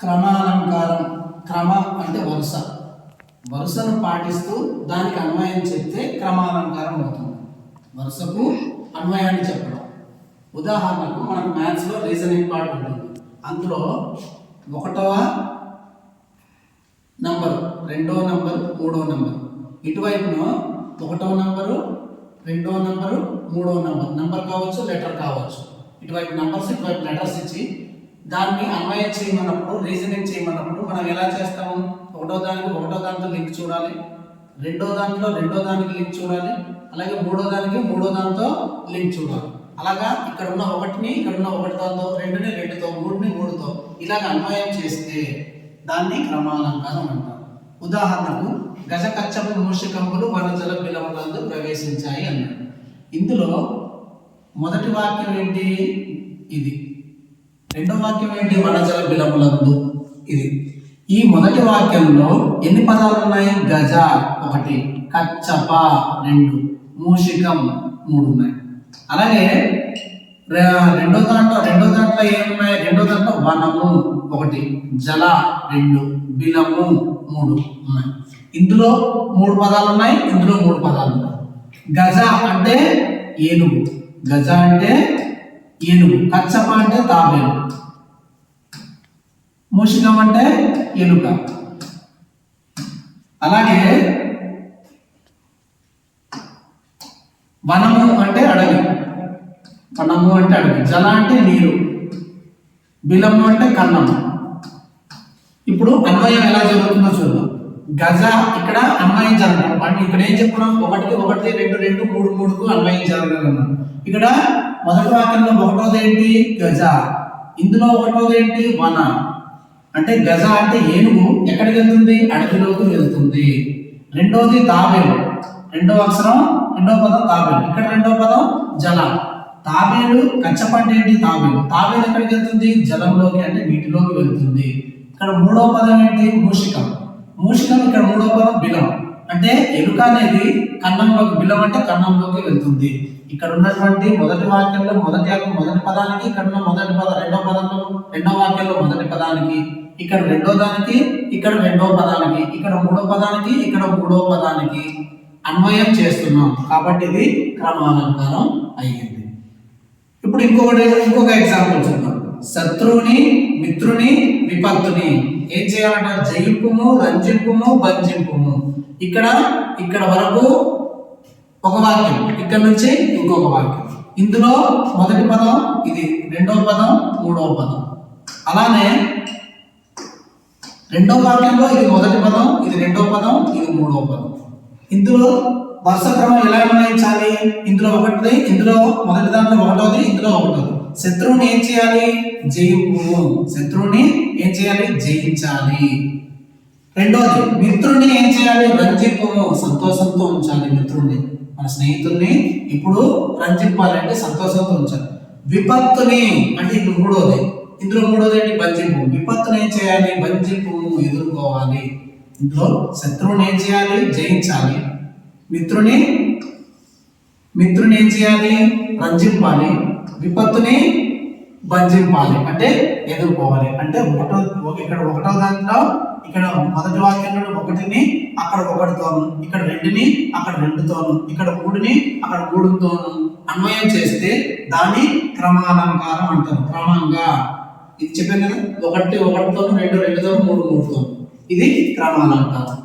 క్రమాలంకారం. క్రమ అంటే వరుస, వరుసను పాటిస్తూ దానికి అన్వయం చెప్తే క్రమాలంకారం అవుతుంది. వరుసకు అన్వయాన్ని చెప్పడం. ఉదాహరణకు మనకు మ్యాథ్స్లో రీజనింగ్ పార్ట్ ఉంటుంది. అందులో 1వ నంబరు, 2వ నంబరు, 3వ నంబరు, ఇటువైపున 1వ నంబరు, 2వ నంబరు, 3వ నంబరు, నంబర్ కావచ్చు, లెటర్ కావచ్చు. ఇటువైపు నంబర్స్, ఇటువైపు లెటర్స్ ఇచ్చి దాన్ని అన్వయం చేయమన్నప్పుడు, రీజనింగ్ చేయమన్నప్పుడు మనం ఎలా చేస్తాము? 1వ దానికి 1వ దానితో లింక్ చూడాలి, 2వ దాంట్లో 2వ దానికి లింక్ చూడాలి, అలాగే 3వ దానికి 3వ దానితో లింక్ చూడాలి. అలాగా ఇక్కడ ఉన్న 1ని ఇక్కడ ఉన్న 1తో, 2ని 2తో, 3ని 3తో ఇలాగ అన్వయం చేస్తే దాన్ని క్రమాలంకారం అంటారు. ఉదాహరణకు గజ కచ్చపు మూషికంబులు వనజల బిలములందు ప్రవేశించాయి అన్నాడు. ఇందులో మొదటి వాక్యం ఏంటి? ఇది. రెండో వాక్యం ఏంటి? వనజల బిలములందు. ఇది. ఈ మొదటి వాక్యంలో ఎన్ని పదాలు ఉన్నాయి? గజ 1, కచ్చప 2, మూషికం 3 ఉన్నాయి. అలాగే రెండో దాంట్లో ఏమున్నాయి? రెండో దాంట్లో వనము 1, జల 2, బిలము 3 ఉన్నాయి. ఇందులో 3 పదాలు ఉన్నాయి, ఇందులో 3 పదాలు ఉన్నాయి. గజ అంటే ఏనుగు, గజ అంటే ఏనుగు, కచ్చప అంటే తాబేలు, మూషికం అంటే ఎలుక. అలాగే వనము అంటే అడవి, వనము అంటే అడవి, జల అంటే నీరు, బిలము అంటే కన్నము. ఇప్పుడు అన్వయం ఎలా జరుగుతుందో చూద్దాం. గజ ఇక్కడ అన్వయం జరగడం అంటే ఇక్కడ ఏం చెప్పుకున్నాం? 1కి 1, 2, 2, 3, 3కు అన్వయం జరగడం. ఇక్కడ మొదటి వాక్యంలో 1వది ఏంటి? గజ. ఇందులో 1వది ఏంటి? వన. అంటే గజ అంటే ఏనుగు ఎక్కడికి వెళ్తుంది? అడవిలోకి వెళ్తుంది. రెండోది తాబేలు, రెండో అక్షరం, రెండో పదం తాబేలు. ఇక్కడ రెండో పదం జల. తాబేలు, కచ్చప అంటే ఏంటి? తాబేలు. తాబేలు ఎక్కడికి వెళ్తుంది? జలంలోకి, అంటే నీటిలోకి వెళ్తుంది. ఇక్కడ మూడో పదం ఏంటి? మూషికం. మూషికం ఇక్కడ మూడో పదం బిలం. అంటే ఎలుక అనేది కన్నంలోకి, బిలం అంటే కన్నంలోకి వెళ్తుంది. ఇక్కడ ఉన్నటువంటి మొదటి వాక్యంలో మొదటి పదానికి, ఇక్కడ ఉన్న మొదటి పదం రెండో పదంలో, రెండో వాక్యంలో మొదటి పదానికి, ఇక్కడ రెండో దానికి, ఇక్కడ రెండో పదానికి, ఇక్కడ మూడో పదానికి, ఇక్కడ మూడో పదానికి అన్వయం చేస్తున్నాం. కాబట్టి ఇది క్రమాలంకారం అయ్యింది. ఇప్పుడు ఇంకొక ఎగ్జాంపుల్ చూద్దాం. శత్రువుని, మిత్రుని, విపత్తుని ఏం చేయాలంట? జయింపుము, రంజింపుము, బంజింపుము. ఇక్కడ వరకు ఒక వాక్యం, ఇక్కడ నుంచి ఇంకొక వాక్యం. ఇందులో మొదటి పదం ఇది, రెండవ పదం, మూడవ పదం. అలానే రెండో వాక్యంలో ఇది మొదటి పదం, ఇది రెండో పదం, ఇది మూడవ పదం. ఇందులో వరుస క్రమం ఎలా నిర్ణయించాలి? ఇందులో ఒకటి, ఇందులో మొదటి దాంట్లో 1వది, ఇందులో 1వది. శత్రువుని ఏం చేయాలి? జయింపు. శత్రువుని ఏం చేయాలి? జయించాలి. రెండోది మిత్రుని ఏం చేయాలి? రంజింపు. సంతోషంతో ఉంచాలి మిత్రుడిని, మన స్నేహితుల్ని ఇప్పుడు రంజింపాలి, అంటే సంతోషంతో ఉంచాలి. విపత్తుని అంటే ఇప్పుడు మూడోది, ఇందులో మూడోది ఏంటి? బంజింపు. విపత్తుని ఏం చేయాలి? బంజింపు, ఎదుర్కోవాలి. ఇందులో శత్రువుని ఏం చేయాలి? జయించాలి. మిత్రుని ఏం చేయాలి? రంజింపాలి. విపత్తుని బంజింపాలి, అంటే ఎదుర్కోవాలి. అంటే ఇక్కడ 1వ దాంట్లో, ఇక్కడ మొదటి వాక్యంలో 1ని అక్కడ 1తోను, ఇక్కడ 2ని అక్కడ 2తోను, ఇక్కడ 3ని అక్కడ 3తోను అన్వయం చేస్తే దాన్ని క్రమాలంకారం అంటారు. క్రమంగా ఇది చెప్పాను కదా, 1 1తోను, 2 2తోను, 3 3తోను. ఇది క్రమాలంకారం.